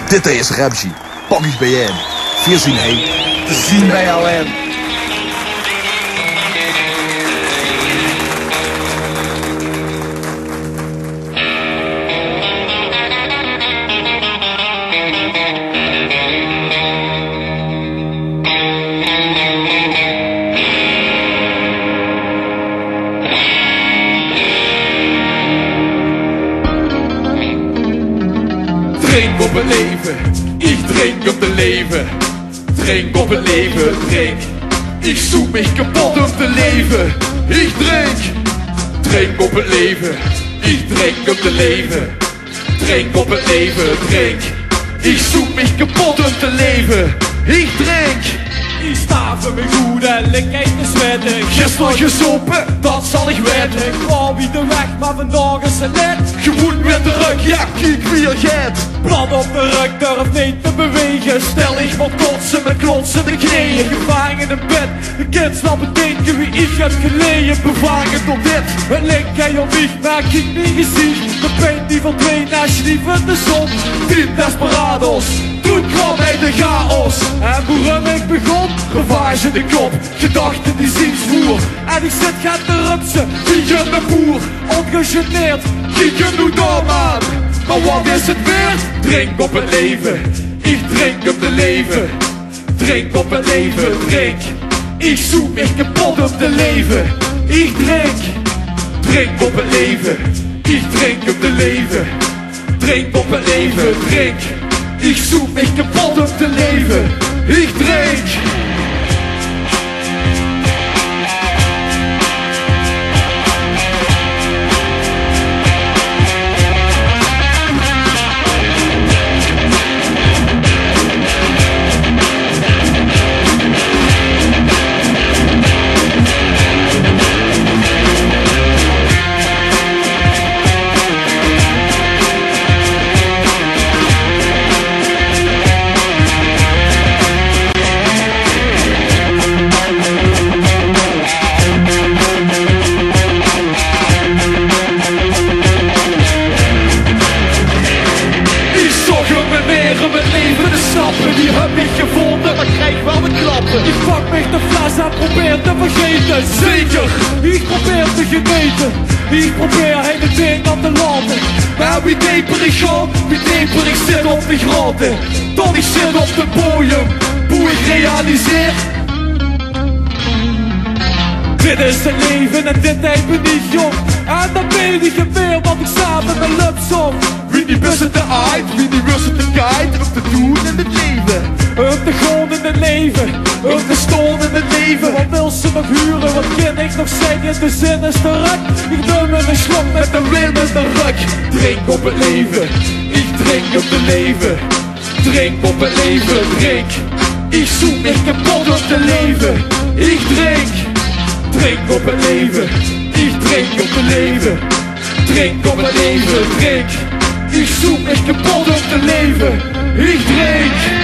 Dit is Rapji. Pak eens bijeen. Wir zien heen. Te zien wij alleen. Drink op het leven, ich drink op het leven. Drink op het leven, drink. Ich zoek mich kapot om te leven. Ich drink. Drink op het leven, ich drink op het leven. Drink op het leven, drink. Ich zoek mich kapot om te leven. Ich drink. Ich sta für mich gut, ik eet de zwetting. Gisteren gesopen, dat zal ik weten. Ik wou weer weg, maar vandaag is het net. Je moet weer terug, ja, kijk wie je gaat. Plat op de rug, durf niet te bewegen. Stel ik wat kotsen met klotsende knieën. Gevangen in bed, de kind snapt bedenken wie ik heb geleden. Bevangen tot dit, het link hij op mich, maar ik niet gezien. De pijn die verdween als je niet van de zon. 10 desperados, toen kwam hij de chaos. En waarom ik begon, ravage in de kop. Gedachten die ziensvoer. En ik zit gaat te rupsen, wie je me boer. Ongegeneerd, kijk je nu dom aan. Maar wat is het weer? Drink op het leven, ik drink op het leven. Drink op het leven, drink. Ik zoek mich kapot op te leven. Ik drink. Drink op het leven, ik drink op het leven. Drink op het leven, drink. Ik zoek mich kapot op te leven. Ik drink. Die heb ik gevonden, maar krijg wel wat klappen. Ik pak mich de fles en probeer te vergeten. Zeker, ik probeer te genieten. Ik probeer hele ding aan te laten. Maar wie dieper ik ga, wie dieper ik zit op de graten. Dan ik zit op de podium, hoe ik realiseer. Dit is het leven en dit heeft me niet jong. En dan weet ik meer wat ik sta met mijn lupsong. Wie niet wist het te uit, wie niet wist het te kijken of te doen in het leven. Om te gaan in het leven, om te staan in het leven. Wat wil ze nog huren, wat kan ik nog zeggen, de zin is te ruk. Ik doe met een slok met de wind in de rug. Drink op het leven, ik drink op het leven. Drink op het leven, drink. Ik zoek mich kapot op te leven. Ik drink. Drink op het leven, ik drink op het leven. Drink op het leven, drink. Ik zoek mich kapot op te leven. Ik drink.